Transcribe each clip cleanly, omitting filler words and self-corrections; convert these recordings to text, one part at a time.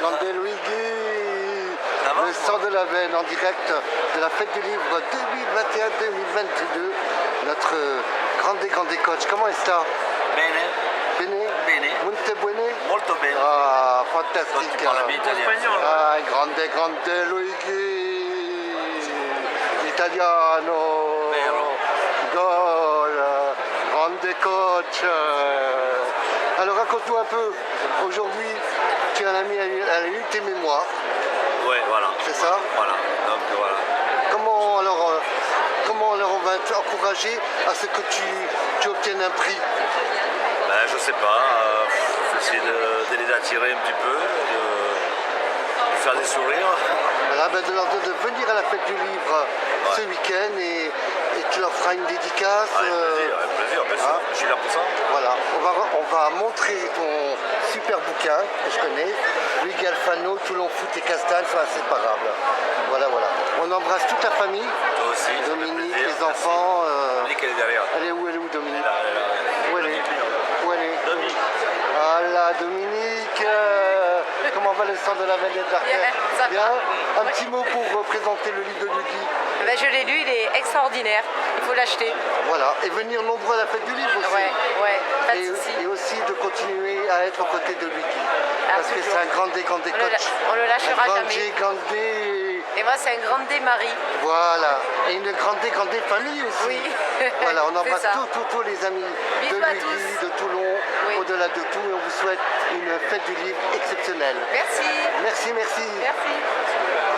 grande Luigi. Ça va, Le sang de la veine en direct de la fête du livre 2021-2022. Notre grande coach. Comment est-ce ça? Bene, Bene? bene, Monte buene? molto bene. Ah, Toi, fantastique. tu parles bien italien. Ah, grande Luigi. Italiano. Vero. Gol. Grande coach. Alors raconte-nous un peu. Aujourd'hui, tu en as mis à la une tes mémoires. Ouais, voilà. C'est ça? Voilà, donc voilà. Comment alors on va t'encourager à ce que tu obtiennes un prix? Ben, je sais pas, faut essayer de les attirer un petit peu, de faire des sourires. Voilà, de venir à la fête du livre ce week-end et tu leur feras une dédicace. Avec plaisir, bien sûr. Hein? Je suis là pour ça. Voilà, on va montrer ton super bouquin que je connais, Luigi Alfano, Toulon Foot et Castagne sont inséparables. Voilà. On embrasse toute la famille, Toi aussi. ça fait Dominique, plaisir. les enfants. Dominique, elle est derrière. Elle est où Dominique? Elle est là. Où elle est? Où elle est? Dominique. Ah là, Dominique, comment va le sang de la veine des artères? Ça va. Bien. Un Ouais. petit mot pour présenter le livre de Luigi. Ben, je l'ai lu, il est extraordinaire. Il faut l'acheter. Voilà, et venir nombreux à la fête du livre aussi. Ouais, pas de souci. Et aussi de continuer à être aux côtés de Luigi. Parce que c'est un grand coach. On le lâchera jamais. Grande. Et moi, c'est un grand démari. Voilà. Et une grande famille aussi. Oui. Voilà, on C'est embrasse ça. tous les amis Bisous de à Luigi, tous. de Toulon, Oui. au-delà de tout. Et on vous souhaite une fête du livre exceptionnelle. Merci. Merci. Merci.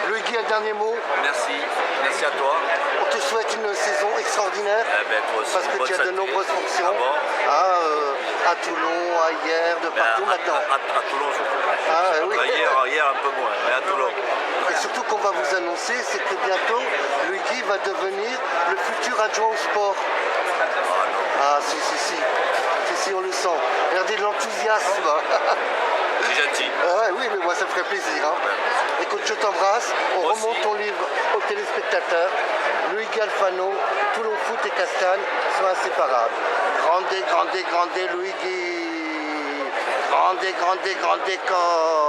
Luigi, un dernier mot. Merci. Merci à toi. On te souhaite une saison extraordinaire. Eh ben, toi aussi, Parce que bonne tu as de santé. nombreuses fonctions. Ah bon? À Toulon, à hier, de partout maintenant. À Toulon, surtout. Ah, oui. Hier, un peu moins, mais à Toulon. Et surtout qu'on va vous annoncer, c'est que bientôt, Luigi va devenir le futur adjoint au sport. Ah, si, on le sent. Regardez l'enthousiasme. C'est gentil. Ah, oui, mais moi, ça me ferait plaisir. Hein. Écoute, je t'embrasse. On Moi remonte aussi. ton livre aux téléspectateurs. Luigi Alfano, Toulon Foot et Castagne sont inséparables. Grande Luigi. Grande coach.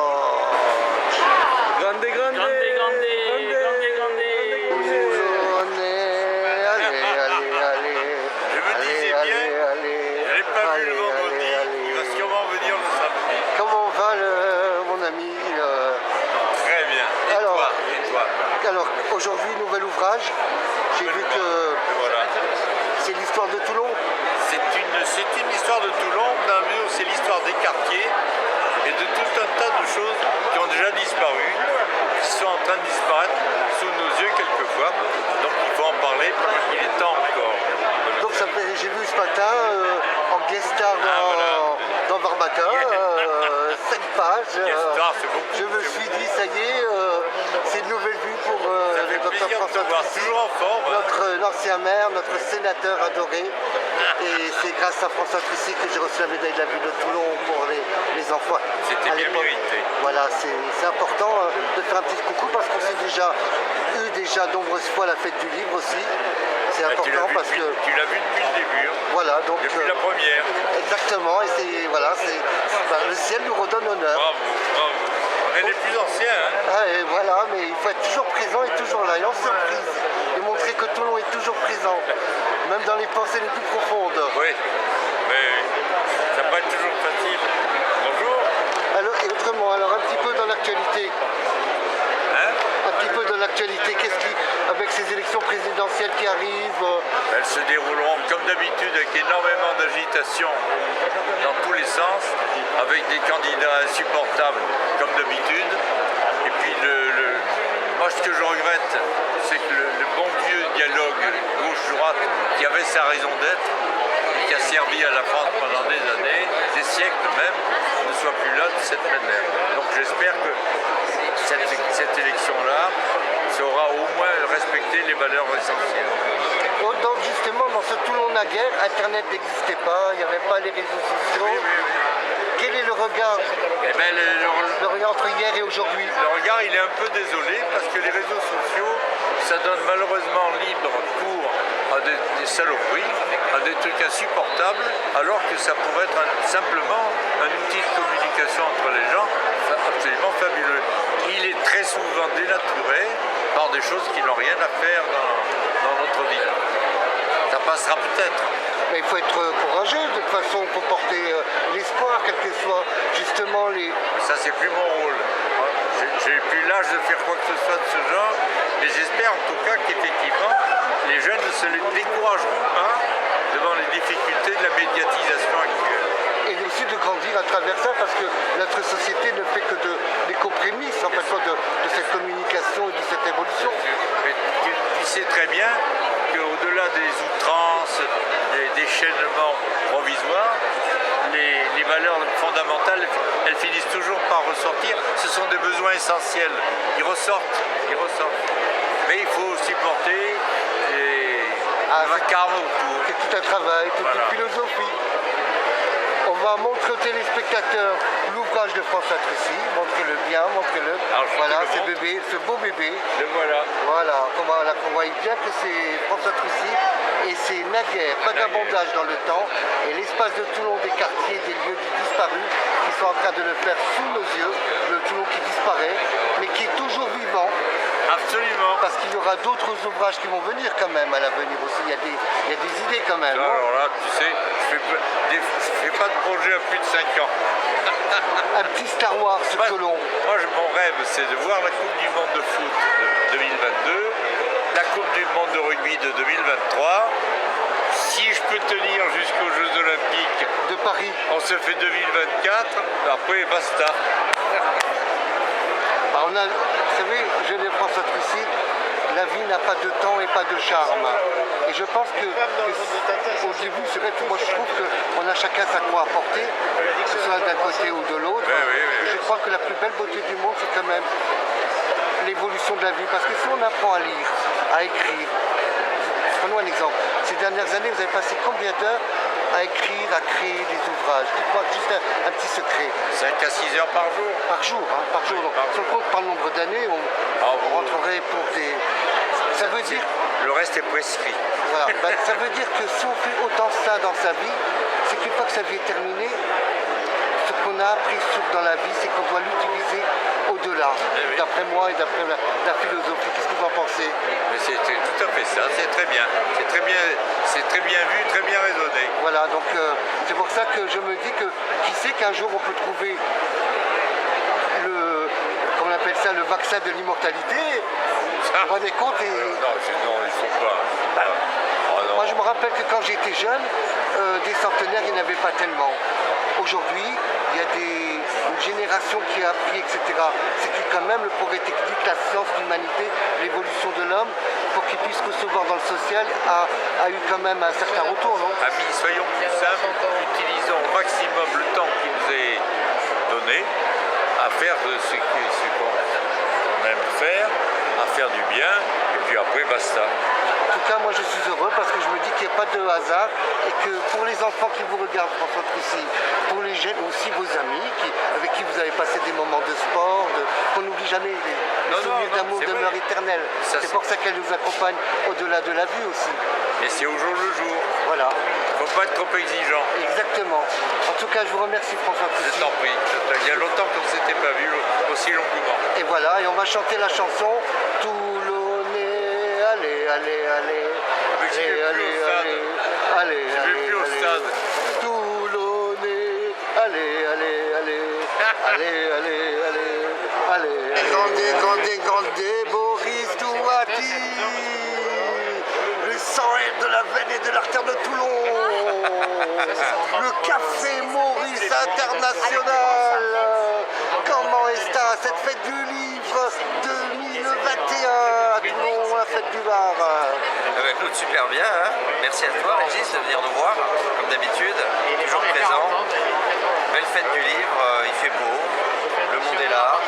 Allez. Je me disais bien, je l'ai pas vu le vendredi, il va sûrement venir le samedi. Comment va mon ami Très bien. Et Alors. toi? Alors, aujourd'hui, nouvel ouvrage. J'ai vu que Voilà. c'est l'histoire de Toulon. C'est une histoire de Toulon, dans la mesure où c'est l'histoire des quartiers et de tout un tas de choses qui ont déjà disparu, qui sont en train de disparaître sous nos yeux quelquefois. Donc il faut en parler, il est temps encore. Donc j'ai vu ce matin en guest star dans Barbacane, 5 pages. Guest star, c'est beaucoup, Je me c'est suis dit, ça y est, c'est une nouvelle vue pour Ça le fait docteur plaisir de François te voir, Trissi, toujours en forme. notre ancien maire, notre sénateur adoré. Et c'est grâce à François Trissi que j'ai reçu la médaille de la ville de Toulon pour les enfants. C'était à bien l'époque. mérité. Voilà, c'est important de faire un petit coucou parce qu'on s'est déjà eu nombreuses fois la fête du livre aussi. C'est Tu l'as important vu parce que tu l'as vu depuis le début, hein, voilà, donc depuis la première. exactement, et le ciel nous redonne honneur. Bravo. On est les plus anciens. Hein. Ah, et voilà, mais il faut être toujours présent et toujours là, et en surprise, et montrer que Toulon est toujours présent, même dans les pensées les plus profondes. Oui, mais ça peut être toujours facile. Bonjour. Alors, et autrement, un petit peu dans l'actualité. Hein? Un petit peu dans l'actualité, avec ces élections présidentielles qui arrivent, Elles se dérouleront comme d'habitude avec énormément d'agitation dans tous les sens, avec des candidats insupportables comme d'habitude. Et puis moi ce que je regrette, c'est que le bon vieux dialogue gauche-droite qui avait sa raison d'être, qui a servi à la France pendant des années, des siècles même, ne soit plus là de cette manière. Donc j'espère que cette élection-là saura au moins respecter les valeurs essentielles. donc justement, dans ce Toulon naguère, Internet n'existait pas, il n'y avait pas les réseaux sociaux. Oui. quel est le regard, Eh ben, le regard entre hier et aujourd'hui? le regard, il est un peu désolé parce que les réseaux sociaux, ça donne malheureusement libre cours à des saloperies, à des trucs insupportables, alors que ça pourrait être simplement un outil de communication entre les gens absolument fabuleux. Il est très souvent dénaturé par des choses qui n'ont rien à faire dans notre vie. Ça passera peut-être. Mais il faut être courageux, de toute façon, pour porter l'espoir, quel que soit justement les... Ça, c'est plus mon rôle. J'ai plus l'âge de faire quoi que ce soit de ce genre, mais j'espère en tout cas qu'effectivement, les jeunes ne se décourageront pas devant les difficultés de la médiatisation actuelle. Et aussi de grandir à travers ça, parce que notre société ne fait que des compromisses, en fait, de cette communication et de cette évolution. Mais tu sais très bien qu'au-delà des outrances, des déchaînements provisoires, les valeurs fondamentales, elles finissent toujours par ressortir. Ce sont des besoins essentiels. Ils ressortent. Mais il faut supporter le vacarme autour. C'est tout un travail, toute une philosophie. On va montrer aux téléspectateurs l'ouvrage de François Trucy, montrez-le bien, montrez-le. Voilà, ce beau bébé. Le voilà. Voilà, qu'on voit bien que c'est François Trucy et c'est naguère, vagabondage dans le temps et l'espace de Toulon, des quartiers, des lieux disparus qui sont en train de le faire sous nos yeux, le Toulon qui disparaît, mais qui est toujours vivant. Absolument. Parce qu'il y aura d'autres ouvrages qui vont venir quand même à l'avenir aussi, il y a des idées quand même. Alors là, tu sais, je fais pas de projet à plus de 5 ans. Un petit Star Wars sur Toulon. Moi, mon rêve, c'est de voir la Coupe du Monde de foot de 2022, la Coupe du Monde de rugby de 2023. Si je peux tenir jusqu'aux Jeux Olympiques de Paris, on se fait 2024, après basta. Vous savez, je dis François Trucy, la vie n'a pas de temps et pas de charme. Et je pense que au début, c'est vrai que moi je trouve qu'on a chacun sa croix à porter, que ce soit d'un côté ou de l'autre. Oui. Je crois que la plus belle beauté du monde, c'est quand même l'évolution de la vie. Parce que si on apprend à lire, à écrire, prenons un exemple. Ces dernières années, vous avez passé combien d'heures à écrire, à créer des ouvrages? Dites-moi juste un petit secret. 5 à 6 heures par jour. Par jour, hein, par jour. Donc, si on compte par le nombre d'années, on rentrerait pour des... Ça veut dire... Le reste est prescrit. Voilà. Ça veut dire que si on fait autant ça dans sa vie, c'est qu'une fois que sa vie est terminée, ce qu'on a appris dans la vie, c'est qu'on doit l'utiliser au-delà. D'après moi et d'après la philosophie. Qu'est-ce que vous en pensez? Mais c'est tout à fait ça, c'est très bien. C'est très bien vu, très bien raisonné. Voilà, donc c'est pour ça que je me dis que qui sait qu'un jour on peut trouver comment on appelle ça, le vaccin de l'immortalité. Vous vous rendez compte et... Non, il ne faut pas. Moi je me rappelle que quand j'étais jeune, des centenaires, il n'y en avait pas tellement. Aujourd'hui, il y a une génération qui a appris, etc. C'est que quand même le progrès technique, la science, l'humanité, l'évolution de l'homme, pour qu'il puisse recevoir dans le social, a eu quand même un certain retour, non? Amis, soyons plus simples, utilisons au maximum le temps qui nous est donné à faire ce qu'on aime faire, à faire du bien, et puis après basta. En tout cas, moi je suis heureux parce que je me dis qu'il n'y a pas de hasard et que pour les enfants qui vous regardent, François Trucy, pour les jeunes, aussi vos amis avec qui vous avez passé des moments de sport, qu'on n'oublie jamais, les souvenirs d'amour demeurent éternels. C'est pour ça qu'elles nous accompagnent au-delà de la vue aussi. Et c'est au jour le jour. Voilà. Il ne faut pas être trop exigeant. Exactement. En tout cas, je vous remercie François Trucy. Je t'en prie. Il y a longtemps qu'on ne s'était pas vu aussi longuement. Et voilà, et on va chanter la chanson Toulonnais, allez, allez, allez. Allez, je vais plus au stade. Toulonnais, allez, allez, allez. Allez, allez, allez. Grandez, Boris Douati. Le sang est de la veine et de l'artère de Toulon. Le café Maurice International. Comment est cette fête du livre 2021 à Toulon, la fête du Var? Écoute, super bien, hein. Merci à toi Régis de venir nous voir, comme d'habitude, toujours présent. Belle fête du livre, il fait beau, le monde est là. là.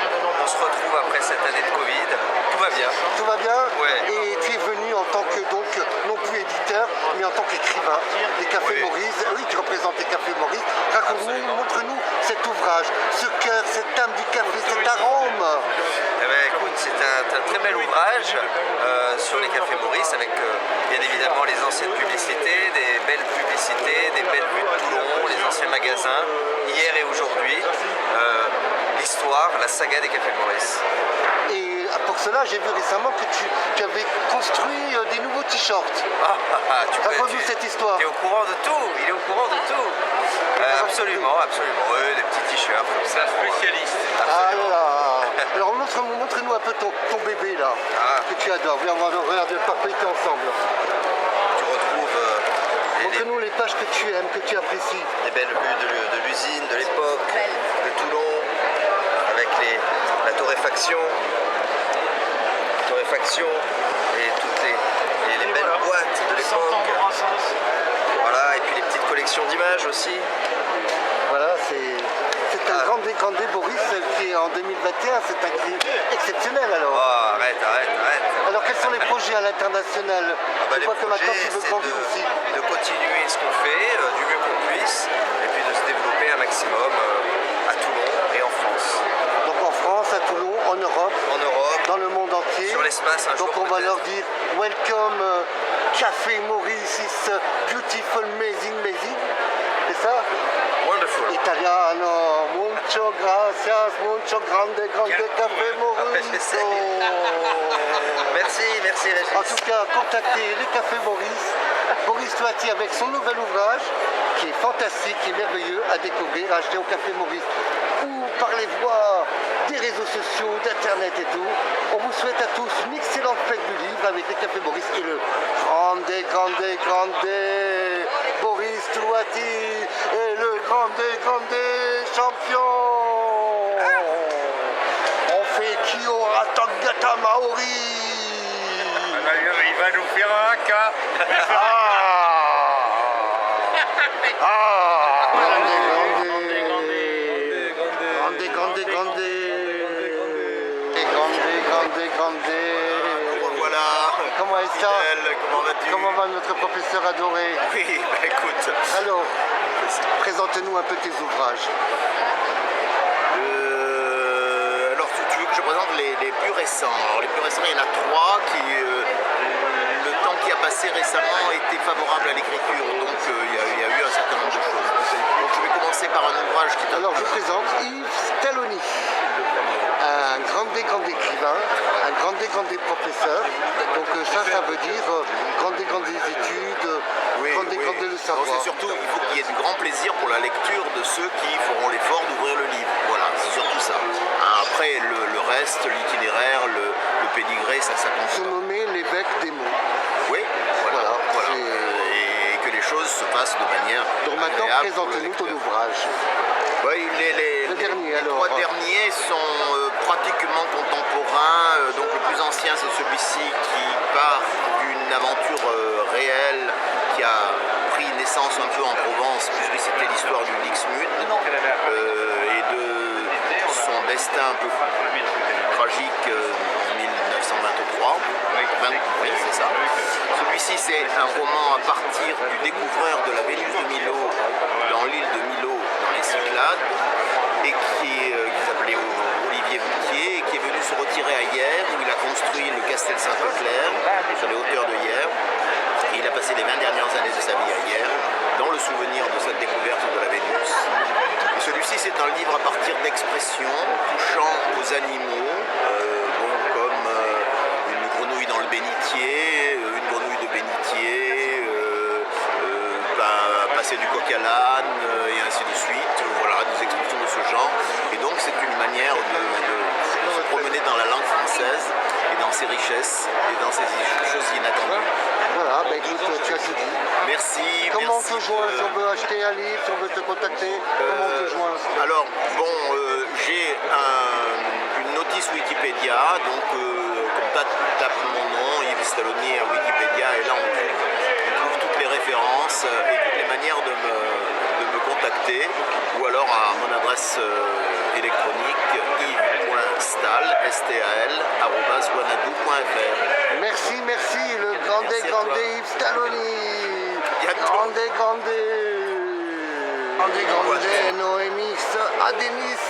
On se retrouve après cette année de Covid. Tout va bien. Tout va bien? Ouais. Et tu es venu en tant que, donc, non plus éditeur, mais en tant qu'écrivain des Cafés Oui. Maurice. Oui, tu représentes les Cafés Maurice. Raconte-nous, Absolument. montre-nous cet ouvrage, ce cœur, cette âme du café, cet arôme. Eh ben, écoute, c'est un très bel ouvrage sur les Cafés Maurice avec bien évidemment les anciennes publicités, des belles publicités, des belles vues de Toulon, les anciens magasins, hier et aujourd'hui, l'histoire, la saga des Cafés Maurice. Et pour cela, j'ai vu récemment que tu avais construit des nouveaux t-shirts. Raconte-nous cette histoire. Tu es au courant de tout, il est au courant de tout. Absolument, absolument. Oui, des petits t-shirts comme ça. Spécialiste. Ah là là. Alors montre-nous un peu ton bébé là, que tu adores. Viens, on va regarder le papeter ensemble. Tu retrouves Montre-nous les pages que tu aimes, que tu apprécies. les belles vues de l'usine, de l'époque, de Toulon, avec la torréfaction et toutes les belles boîtes de l'époque. Voilà, et puis les petites collections d'images aussi. Voilà, c'est un grand dégradé, Boris, qui est en 2021, c'est un cri exceptionnel alors. Oh, arrête. Alors quels sont les projets à l'international? Je Les vois que maintenant projets, tu veux c'est grandir aussi. de continuer ce qu'on fait du mieux qu'on puisse, et puis de se développer un maximum à Toulon et en France. Donc en France, à Toulon, en Europe, En Europe, dans le monde entier. sur l'espace un Donc jour on va peut-être. leur dire Welcome Café Maurice is beautiful, amazing. C'est ça? Wonderful. Italiano, mucho gracias, mucho grande Café Maurice. j'essaie. Merci Régis. En tout cas, contactez les Cafés Maurice, Boris Touati avec son nouvel ouvrage qui est fantastique, qui est merveilleux à découvrir, à acheter au Café Maurice ou par les voies des réseaux sociaux, d'internet et tout. On vous souhaite à tous une excellente fête du livre avec les Cafés Maurice et le grande Boris Touati et le grande champion. On fait Kyo Ratangata Maori. Il va nous faire un haka. Grande. Revoilà. Comment est-ce ça? Fidèle, comment vas-tu? Comment va notre professeur adoré? Oui, écoute. Alors, présente-nous un peu tes ouvrages. Alors, tu veux que je présente les plus récents? Alors, les plus récents, il y en a trois qui, le temps qui a passé récemment était favorable à l'écriture, donc il y a eu un certain nombre de choses. Donc, je vais commencer par un ouvrage qui est Alors, je présente Yves Taloni, un grand écrivain, un grand professeur. Donc ça veut dire grand études, grand le Donc, savoir. c'est surtout, il faut qu'il y ait du grand plaisir pour la lecture de ceux qui feront l'effort d'ouvrir le livre. Voilà, c'est surtout ça. Après, le reste, l'itinéraire, le pédigré, ça compte. Surnommé l'évêque des mots. Oui, voilà. C'est- Et que les choses se passent de manière Donc maintenant, agréable pour le présente-nous ton lecteur. ouvrage. Oui, Le dernier, les alors. trois derniers sont pratiquement contemporains. Donc le plus ancien, c'est celui-ci qui part d'une aventure réelle qui a pris naissance un peu en Provence, puisque c'était l'histoire du Dixmude et de son destin un peu tragique en 1923. Oui, c'est ça. Celui-ci, c'est un roman à partir du découvreur de la Vénus de Milo dans l'île de Milo, dans les Cyclades, et qui s'appelait Olivier Boutier, et qui est venu se retirer à Hyères, où il a construit le Castel Saint-Clair, sur les hauteurs de Hyères. Et il a passé les 20 dernières années de sa vie à Hyères, dans le souvenir de cette découverte de la Vénus. Et celui-ci, c'est un livre à partir d'expressions touchant aux animaux, comme une grenouille dans le bénitier, une grenouille de bénitier, passer du coq à l'âne, et ainsi de suite. Voilà, des expressions de ce genre. Et donc, c'est une manière de se promener dans la langue française et dans ses richesses et dans ses choses inattendues. Voilà, bah écoute, tu as tout dit. Merci. Comment on merci te joint si on veut acheter un livre, si on veut te contacter? Comment on te joint? Alors, bon, j'ai une notice Wikipédia, donc comme tu tapes mon nom, Yves Stalloni à Wikipédia, et là on trouve toutes les références et toutes les manières de me contacter, ou alors à mon adresse électronique yves.stal@wanadoo.fr. Merci, le grande Yves Stalloni. Grande Noémie Adenis,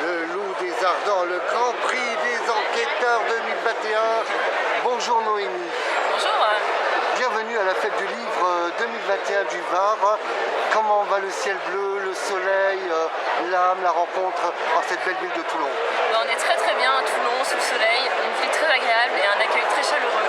le loup des Ardents, le Grand Prix des enquêteurs 2021. Bonjour Noémie. Bonjour. Bienvenue à la fête du livre 2021 du Var. Comment va le ciel bleu, le soleil, l'âme, la rencontre en cette belle ville de Toulon? On est très bien à Toulon, sous le soleil, une ville très agréable et un accueil très chaleureux.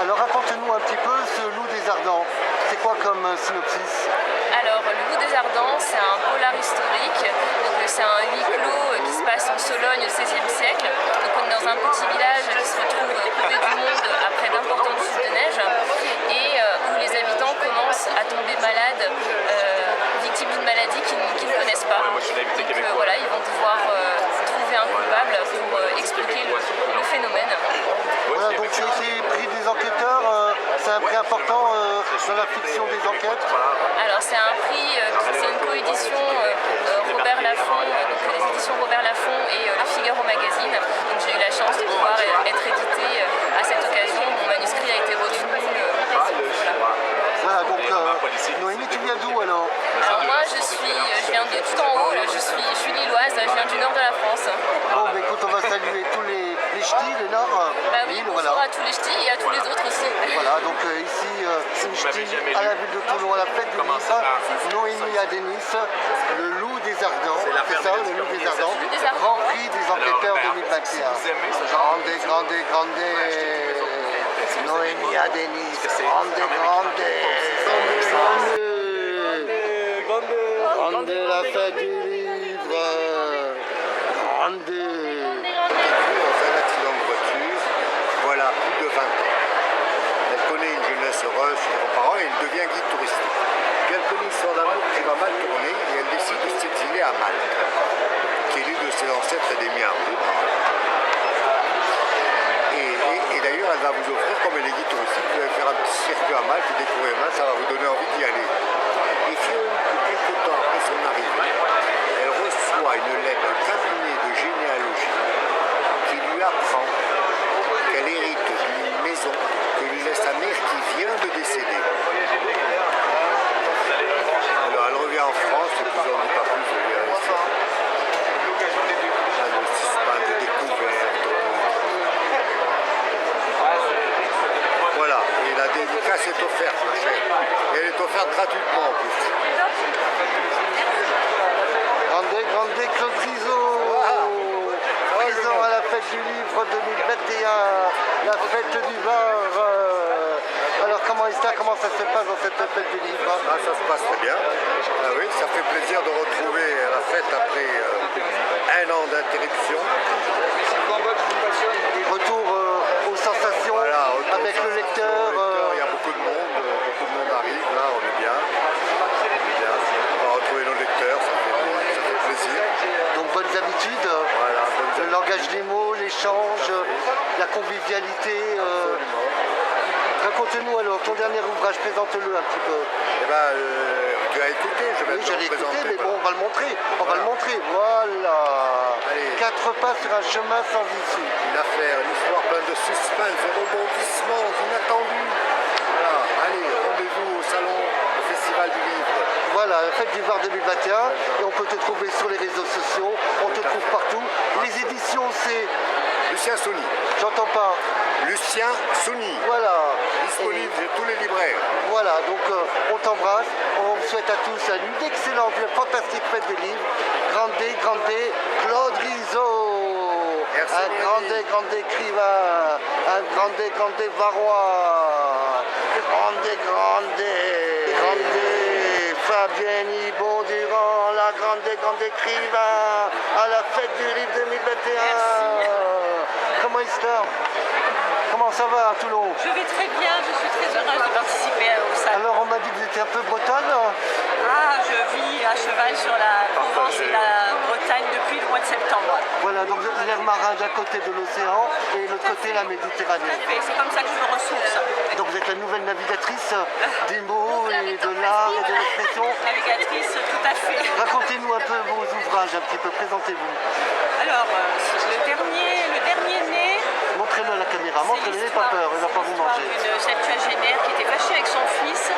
Alors raconte-nous un petit peu ce loup des Ardents. C'est quoi comme synopsis? Alors, le loup des Ardents, c'est un polar historique. Donc, c'est un huis clos qui se passe en Sologne au XVIe siècle. Donc, on est dans un petit village qui se retrouve coupé du monde après d'importantes chutes de neige et où les habitants commencent à tomber malades, victimes d'une maladie qu'ils ne connaissent pas. Donc, voilà, ils vont devoir trouver un coupable pour expliquer le phénomène. Voilà, donc tu as été pris des enquêteurs, c'est un prix important dans la fiction des enquêtes. Alors c'est un prix, c'est une coédition Robert Laffont, donc les éditions Robert Laffont et le Figaro Magazine. Donc j'ai eu la chance de pouvoir être édité à cette occasion. Mon manuscrit a été retenu. Voilà, donc Noémie, tu viens d'où alors? Alors moi je viens de tout en haut, je suis lilloise, je viens du nord de la France. Bon, bah, écoute, on va saluer tous les ch'tis, les nord. Bah oui, bonjour à tous les ch'tis et à tous les autres aussi. Voilà, donc ici, une ch'ti à la ville de Toulon, à la fête du livre, Noémie Adenis, le loup des Ardents, c'est ça, le loup des Ardents, Grand Prix des enquêteurs 2021. Grande, Noémie Adenis, grande, la fête du livre, grande. Dans un accident de voiture, voilà plus de 20 ans. Elle connaît une jeunesse heureuse chez ses parents et elle devient guide touristique. Puis elle connaît une histoire d'amour qui va mal tourner et elle décide de s'exiler à Malte, qui est l'une de ses ancêtres et des miens. Et d'ailleurs, elle va vous offrir, comme elle est guide touristique, vous allez faire un petit circuit à Malte et découvrir Malte, ça va vous donner envie d'y aller. Et figurez-vous que quelques temps après son arrivée, elle reçoit une lettre d'un cabinet de généalogie qui lui apprend qu'elle hérite d'une maison que lui laisse sa mère qui vient de décéder. Alors elle revient en France et puis j'en dis pas plus, je verrai ici. Le suspense de découverte. Voilà, et la dédicace est offerte, ma chère. Et elle est offerte gratuitement en plus. Grande Claude Grisot, présent à la fête du livre 2021, la fête du Var. Alors comment ça se passe dans cette fête du livre? Ah, ça se passe très bien. Ah oui, ça fait plaisir de retrouver la fête après un an d'interruption. Retour aux sensations, Voilà, avec le lecteur. Il y a beaucoup de monde arrive, là on est bien. On va retrouver nos lecteurs, ça fait plaisir. Donc bonnes habitudes, Voilà, le langage des mots, l'échange, la convivialité. Raconte-nous alors ton dernier ouvrage, présente-le un petit peu. Eh ben, tu as écouté, je vais Oui, te j'allais le écouter, présenter. mais bon, on va le montrer. Voilà. Allez. 4 pas sur un chemin sans issue. Une affaire, une histoire pleine de suspense, de rebondissements, d'inattendus. Voilà, allez, rendez-vous au salon, au Festival du Livre. Voilà, la fête du Var 2021. Et on peut te trouver sur les réseaux sociaux, on te trouve partout. Les éditions, c'est... Lucien Souni. J'entends pas. Lucien Souni. Voilà. Disponible chez tous les libraires. Voilà, donc on t'embrasse, on vous souhaite à tous une excellente, une fantastique fête des livres. Grande, Claude Grisot. Merci, Grande écrivain. Un grande varois. Grande Fabienne Bondurant, la grande écrivain à la fête du livre 2021. Comment est-ce? Comment ça va à Toulon? Je vais très bien, je suis très heureuse de participer au salon. Alors on m'a dit que vous étiez un peu bretonne. Ah, je vis à cheval sur la Provence et la Bretagne depuis le mois de septembre. Voilà, donc l'air marin d'un côté de l'océan et de l'autre côté la Tout Méditerranée. à fait, c'est comme ça que je me ressource. Donc vous êtes la nouvelle navigatrice des mots et de l'art et de l'expression. Navigatrice, tout à fait. Racontez-nous un peu vos ouvrages, un petit peu, présentez-vous. Alors, le dernier né, Montrez-le à la caméra, montrez-le, n'ayez pas peur, il ne va pas vous l'histoire manger. d'une septuagénaire qui était fâchée avec son fils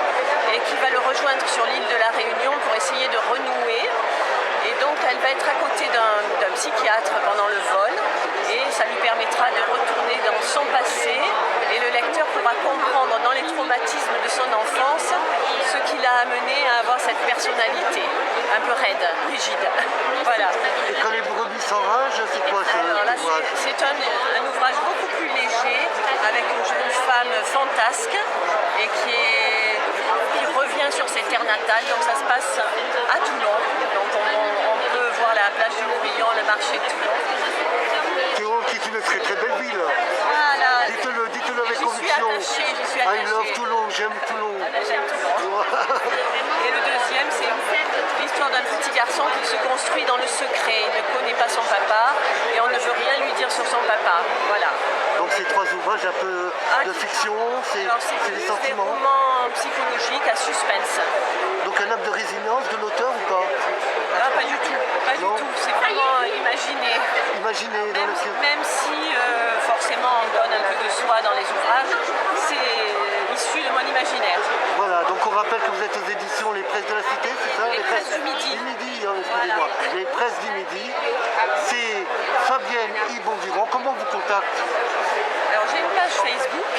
et qui va le rejoindre sur l'île de la Réunion pour essayer de renouer. Et donc elle va être à côté d'un psychiatre pendant le vol et ça lui permettra de retourner dans son passé et le lecteur pourra comprendre dans les traumatismes de son enfance ce qui l'a amené à avoir cette personnalité un peu raide, rigide. Voilà. Et quand les brebis s'enragent, c'est quoi ce Alors là, ouvrage? c'est un ouvrage beaucoup plus léger avec une jeune femme fantasque et qui revient sur ses terres natales. Donc ça se passe à Toulon. Donc on peut voir la plage du Morillon, le marché de Toulon. Toulon qui est une très très belle ville. Voilà. Dites-le avec J'y suis conviction. attachée, j'y suis I attachée. love Toulon, j'aime Toulon. J'aime Toulon. Et le deuxième, c'est l'histoire d'un petit garçon qui se construit dans le secret. Il ne connaît pas son papa et on ne veut rien lui dire sur son papa. Voilà. Donc ces trois ouvrages un peu de fiction, Alors, c'est plus des des sentiments. romans psychologiques à suspense. Donc un acte de résilience de l'auteur ou pas? Ah, pas du tout, pas du Non. tout. C'est vraiment imaginé. Imaginez dans Même si forcément on donne un peu de soi dans les ouvrages, c'est issu de mon imaginaire. Voilà, donc on rappelle que vous êtes aux éditions Les Presses de la Cité, c'est ça? Les Presses du Midi. Du Midi, hein, excusez-moi. Les Presses du Midi. C'est Fabienne Ibon-Durand. Comment on vous contacte? Alors j'ai une page Facebook,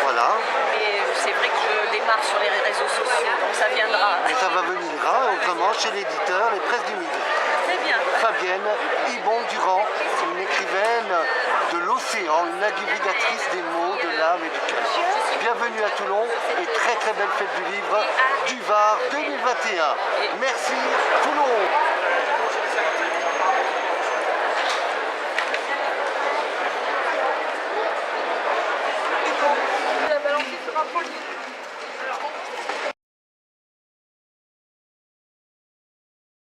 Voilà, mais c'est vrai que je démarre sur les réseaux sociaux, donc ça viendra. et ça va venir, hein, autrement, chez l'éditeur Les Presses du Midi. Très bien. Fabienne Ibon-Durand, une écrivaine de l'océan, une navigatrice des mots, de l'âme et du cœur. Bienvenue à Toulon et très très belle fête du livre du Var 2021. Merci Toulon.